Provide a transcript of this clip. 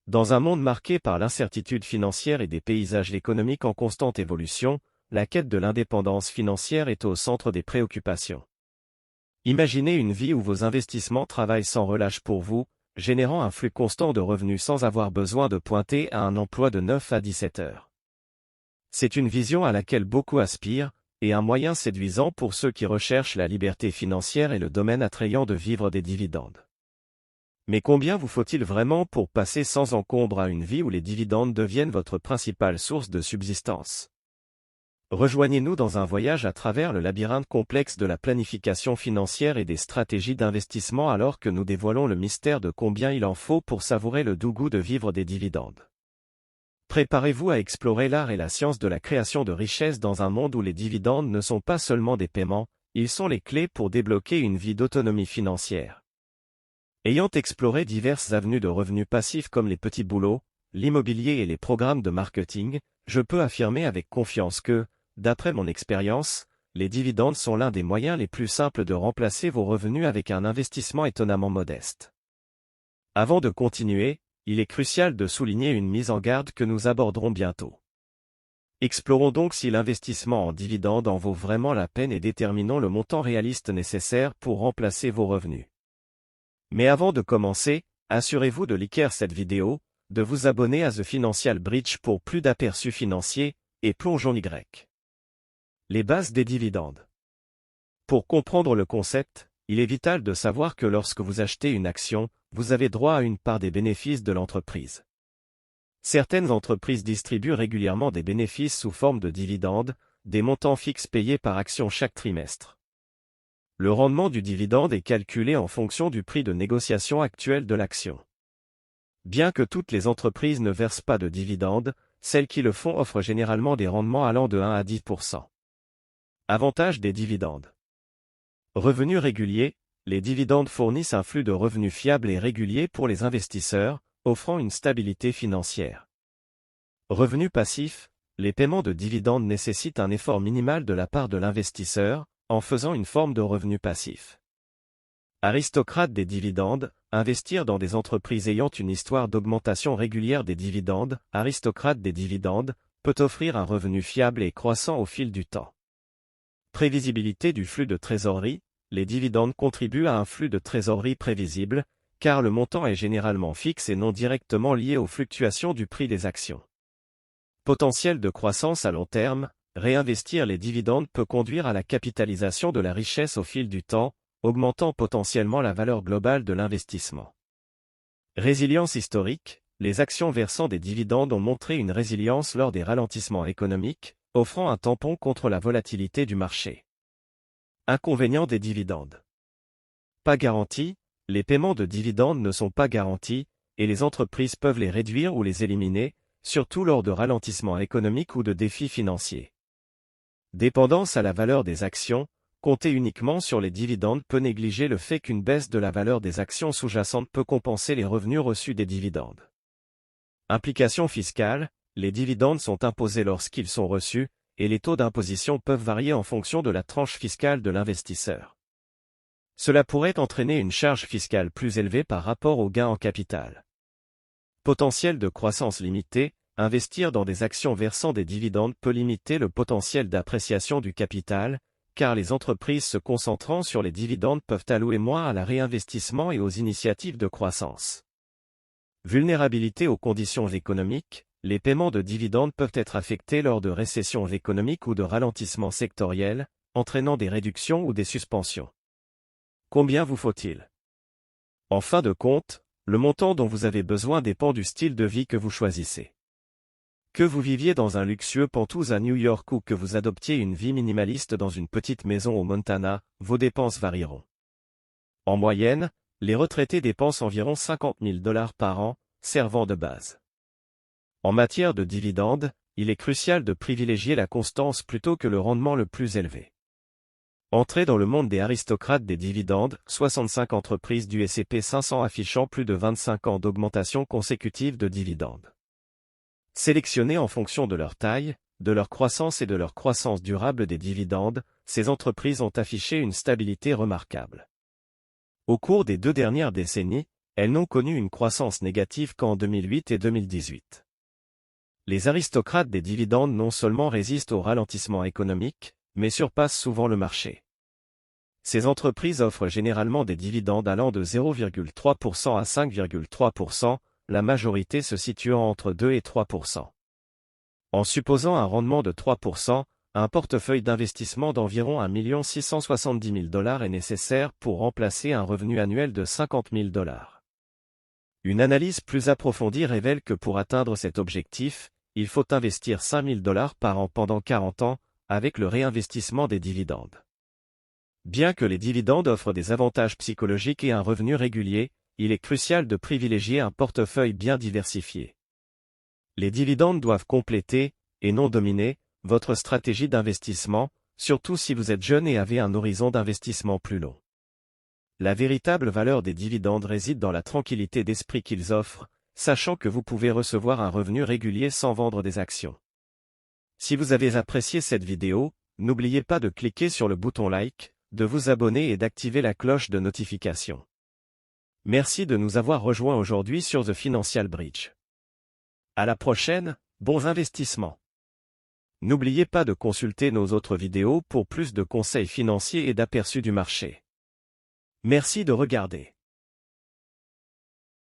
Dans un monde marqué par l'incertitude financière et des paysages économiques en constante évolution, la quête de l'indépendance financière est au centre des préoccupations. Imaginez une vie où vos investissements travaillent sans relâche pour vous, générant un flux constant de revenus sans avoir besoin de pointer à un emploi de 9 à 17 heures. C'est une vision à laquelle beaucoup aspirent, et un moyen séduisant pour ceux qui recherchent la liberté financière et le domaine attrayant de vivre des dividendes. Mais combien vous faut-il vraiment pour passer sans encombre à une vie où les dividendes deviennent votre principale source de subsistance? Rejoignez-nous dans un voyage à travers le labyrinthe complexe de la planification financière et des stratégies d'investissement alors que nous dévoilons le mystère de combien il en faut pour savourer le doux goût de vivre des dividendes. Préparez-vous à explorer l'art et la science de la création de richesses dans un monde où les dividendes ne sont pas seulement des paiements, ils sont les clés pour débloquer une vie d'autonomie financière. Ayant exploré diverses avenues de revenus passifs comme les petits boulots, l'immobilier et les programmes de marketing, je peux affirmer avec confiance que, d'après mon expérience, les dividendes sont l'un des moyens les plus simples de remplacer vos revenus avec un investissement étonnamment modeste. Avant de continuer, il est crucial de souligner une mise en garde que nous aborderons bientôt. Explorons donc si l'investissement en dividendes en vaut vraiment la peine et déterminons le montant réaliste nécessaire pour remplacer vos revenus. Mais avant de commencer, assurez-vous de liker cette vidéo, de vous abonner à The Financial Bridge pour plus d'aperçus financiers, et plongeons Y. Les bases des dividendes. Pour comprendre le concept, il est vital de savoir que lorsque vous achetez une action, vous avez droit à une part des bénéfices de l'entreprise. Certaines entreprises distribuent régulièrement des bénéfices sous forme de dividendes, des montants fixes payés par action chaque trimestre. Le rendement du dividende est calculé en fonction du prix de négociation actuel de l'action. Bien que toutes les entreprises ne versent pas de dividendes, celles qui le font offrent généralement des rendements allant de 1 à 10%. Avantage des dividendes. Revenus réguliers, les dividendes fournissent un flux de revenus fiable et régulier pour les investisseurs, offrant une stabilité financière. Revenus passifs, les paiements de dividendes nécessitent un effort minimal de la part de l'investisseur, en faisant une forme de revenu passif. Aristocrate des dividendes, investir dans des entreprises ayant une histoire d'augmentation régulière des dividendes, aristocrate des dividendes, peut offrir un revenu fiable et croissant au fil du temps. Prévisibilité du flux de trésorerie, les dividendes contribuent à un flux de trésorerie prévisible, car le montant est généralement fixe et non directement lié aux fluctuations du prix des actions. Potentiel de croissance à long terme, réinvestir les dividendes peut conduire à la capitalisation de la richesse au fil du temps, augmentant potentiellement la valeur globale de l'investissement. Résilience historique, les actions versant des dividendes ont montré une résilience lors des ralentissements économiques, offrant un tampon contre la volatilité du marché. Inconvénients des dividendes. Pas garantis, les paiements de dividendes ne sont pas garantis, et les entreprises peuvent les réduire ou les éliminer, surtout lors de ralentissements économiques ou de défis financiers. Dépendance à la valeur des actions, compter uniquement sur les dividendes peut négliger le fait qu'une baisse de la valeur des actions sous-jacentes peut compenser les revenus reçus des dividendes. Implications fiscales, les dividendes sont imposés lorsqu'ils sont reçus, et les taux d'imposition peuvent varier en fonction de la tranche fiscale de l'investisseur. Cela pourrait entraîner une charge fiscale plus élevée par rapport aux gains en capital. Potentiel de croissance limité, investir dans des actions versant des dividendes peut limiter le potentiel d'appréciation du capital, car les entreprises se concentrant sur les dividendes peuvent allouer moins à la réinvestissement et aux initiatives de croissance. Vulnérabilité aux conditions économiques, les paiements de dividendes peuvent être affectés lors de récessions économiques ou de ralentissements sectoriels, entraînant des réductions ou des suspensions. Combien vous faut-il? En fin de compte, le montant dont vous avez besoin dépend du style de vie que vous choisissez. Que vous viviez dans un luxueux penthouse à New York ou que vous adoptiez une vie minimaliste dans une petite maison au Montana, vos dépenses varieront. En moyenne, les retraités dépensent environ 50 000 $ par an, servant de base. En matière de dividendes, il est crucial de privilégier la constance plutôt que le rendement le plus élevé. Entrez dans le monde des aristocrates des dividendes, 65 entreprises du S&P 500 affichant plus de 25 ans d'augmentation consécutive de dividendes. Sélectionnées en fonction de leur taille, de leur croissance et de leur croissance durable des dividendes, ces entreprises ont affiché une stabilité remarquable. Au cours des 2 dernières décennies, Elles n'ont connu une croissance négative qu'en 2008 et 2018. Les aristocrates des dividendes non seulement résistent au ralentissement économique, mais surpassent souvent le marché. Ces entreprises offrent généralement des dividendes allant de 0,3% à 5,3%, la majorité se situant entre 2 et 3%. En supposant un rendement de 3%, un portefeuille d'investissement d'environ 1 670 000 $ est nécessaire pour remplacer un revenu annuel de 50 000 $. Une analyse plus approfondie révèle que pour atteindre cet objectif, il faut investir 5 000 $ par an pendant 40 ans, avec le réinvestissement des dividendes. Bien que les dividendes offrent des avantages psychologiques et un revenu régulier, il est crucial de privilégier un portefeuille bien diversifié. Les dividendes doivent compléter, et non dominer, votre stratégie d'investissement, surtout si vous êtes jeune et avez un horizon d'investissement plus long. La véritable valeur des dividendes réside dans la tranquillité d'esprit qu'ils offrent, sachant que vous pouvez recevoir un revenu régulier sans vendre des actions. Si vous avez apprécié cette vidéo, n'oubliez pas de cliquer sur le bouton like, de vous abonner et d'activer la cloche de notification. Merci de nous avoir rejoints aujourd'hui sur The Financial Bridge. À la prochaine, bons investissements. N'oubliez pas de consulter nos autres vidéos pour plus de conseils financiers et d'aperçus du marché. Merci de regarder.